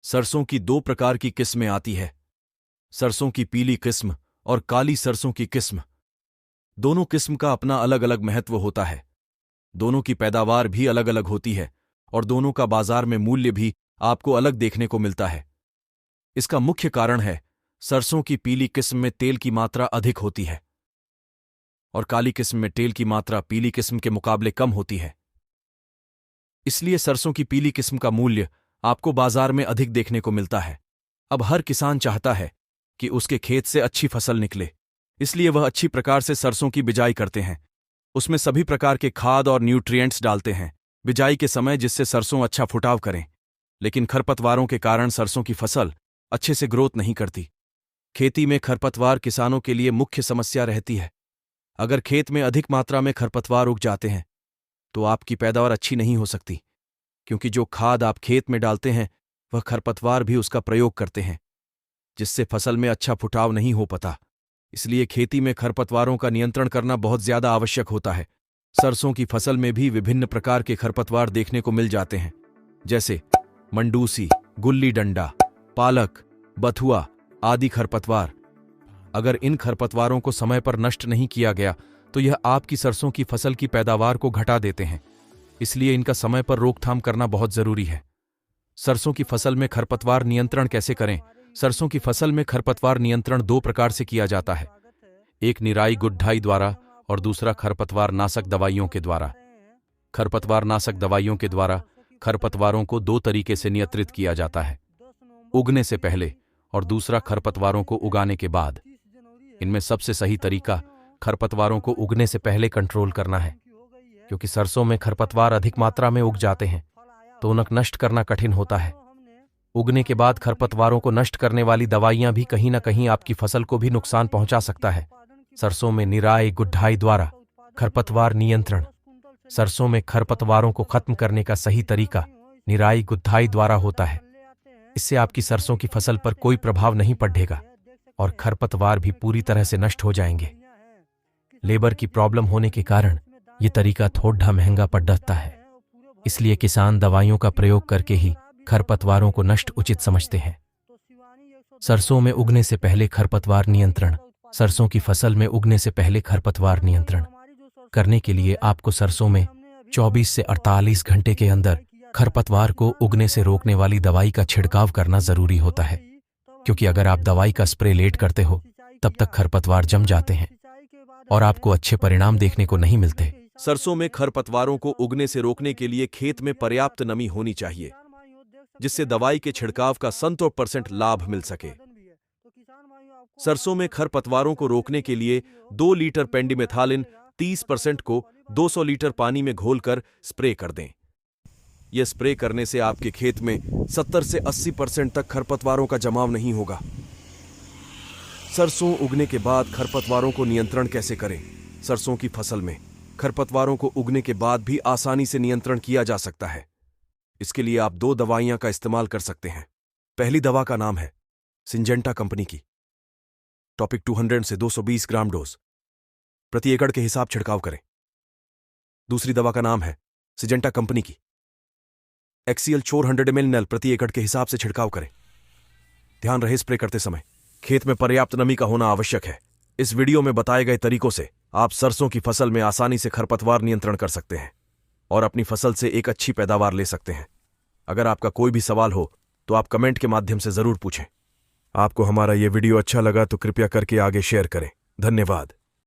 सरसों की दो प्रकार की किस्में आती है, सरसों की पीली किस्म और काली सरसों की किस्म। दोनों किस्म का अपना अलग अलग महत्व होता है। दोनों की पैदावार भी अलग अलग होती है और दोनों का बाजार में मूल्य भी आपको अलग देखने को मिलता है। इसका मुख्य कारण है, सरसों की पीली किस्म में तेल की मात्रा अधिक होती है और काली किस्म में तेल की मात्रा पीली किस्म के मुकाबले कम होती है। इसलिए सरसों की पीली किस्म का मूल्य आपको बाजार में अधिक देखने को मिलता है। अब हर किसान चाहता है कि उसके खेत से अच्छी फसल निकले, इसलिए वह अच्छी प्रकार से सरसों की बिजाई करते हैं। उसमें सभी प्रकार के खाद और न्यूट्रिएंट्स डालते हैं बिजाई के समय, जिससे सरसों अच्छा फुटाव करें। लेकिन खरपतवारों के कारण सरसों की फसल अच्छे से ग्रोथ नहीं करती। खेती में खरपतवार किसानों के लिए मुख्य समस्या रहती है। अगर खेत में अधिक मात्रा में खरपतवार उग जाते हैं तो आपकी पैदावार अच्छी नहीं हो सकती, क्योंकि जो खाद आप खेत में डालते हैं वह खरपतवार भी उसका प्रयोग करते हैं, जिससे फसल में अच्छा फुटाव नहीं हो पाता। इसलिए खेती में खरपतवारों का नियंत्रण करना बहुत ज्यादा आवश्यक होता है। सरसों की फसल में भी विभिन्न प्रकार के खरपतवार देखने को मिल जाते हैं, जैसे मंडूसी, गुल्ली डंडा, पालक, बथुआ आदि खरपतवार। अगर इन खरपतवारों को समय पर नष्ट नहीं किया गया तो यह आपकी सरसों की फसल की पैदावार को घटा देते हैं। इसलिए इनका समय पर रोकथाम करना बहुत जरूरी है। सरसों की फसल में खरपतवार नियंत्रण कैसे करें? सरसों की फसल में खरपतवार नियंत्रण दो प्रकार से किया जाता है, एक निराई गुड़ाई द्वारा और दूसरा खरपतवार नाशक दवाइयों के द्वारा। खरपतवार नाशक दवाइयों के द्वारा खरपतवारों को दो तरीके से नियंत्रित किया जाता है, उगने से पहले और दूसरा खरपतवारों को उगाने के बाद। इनमें सबसे सही तरीका खरपतवारों को उगने से पहले कंट्रोल करना है, क्योंकि सरसों में खरपतवार अधिक मात्रा में उग जाते हैं तो उन्हें नष्ट करना कठिन होता है। उगने के बाद खरपतवारों को नष्ट करने वाली दवाइयां भी कहीं न कहीं आपकी फसल को भी नुकसान पहुंचा सकता है। सरसों में निराई गुड़ाई द्वारा खरपतवार नियंत्रण। सरसों में खरपतवारों को खत्म करने का सही तरीका निराई गुड़ाई द्वारा होता है। इससे आपकी सरसों की फसल पर कोई प्रभाव नहीं पड़ेगा और खरपतवार भी पूरी तरह से नष्ट हो जाएंगे। लेबर की प्रॉब्लम होने के कारण यह तरीका थोड़ा महंगा पड़ जाता है, इसलिए किसान दवाइयों का प्रयोग करके ही खरपतवारों को नष्ट उचित समझते हैं। सरसों में उगने से पहले खरपतवार नियंत्रण। सरसों की फसल में उगने से पहले खरपतवार नियंत्रण करने के लिए आपको सरसों में 24 से 48 घंटे के अंदर खरपतवार को उगने से रोकने वाली दवाई का छिड़काव करना जरूरी होता है, क्योंकि अगर आप दवाई का स्प्रे लेट करते हो तब तक खरपतवार जम जाते हैं और आपको अच्छे परिणाम देखने को नहीं मिलते। सरसों में खरपतवारों को उगने से रोकने के लिए खेत में पर्याप्त नमी होनी चाहिए, जिससे दवाई के छिड़काव का 100% लाभ मिल सके। सरसों में खरपतवारों को रोकने के लिए 2 लीटर पेंडिमेथालिन 30% को 200 लीटर पानी में घोलकर स्प्रे कर दें। यह स्प्रे करने से आपके खेत में 70 से 80% तक खरपतवारों का जमाव नहीं होगा। सरसों उगने के बाद खरपतवारों को नियंत्रण कैसे करें? सरसों की फसल में खरपतवारों को उगने के बाद भी आसानी से नियंत्रण किया जा सकता है। इसके लिए आप 2 दवाइयां का इस्तेमाल कर सकते हैं। पहली दवा का नाम है सिंजेंटा कंपनी की टॉपिक 200 से 220 ग्राम डोज प्रति एकड़ के हिसाब छिड़काव करें। दूसरी दवा का नाम है सिंजेंटा कंपनी की एक्सीएल 400 ml नल प्रति एकड़ के हिसाब से छिड़काव करें। ध्यान रहे, स्प्रे करते समय खेत में पर्याप्त नमी का होना आवश्यक है। इस वीडियो में बताए गए तरीकों से आप सरसों की फसल में आसानी से खरपतवार नियंत्रण कर सकते हैं और अपनी फसल से एक अच्छी पैदावार ले सकते हैं। अगर आपका कोई भी सवाल हो तो आप कमेंट के माध्यम से जरूर पूछें। आपको हमारा ये वीडियो अच्छा लगा तो कृपया करके आगे शेयर करें। धन्यवाद।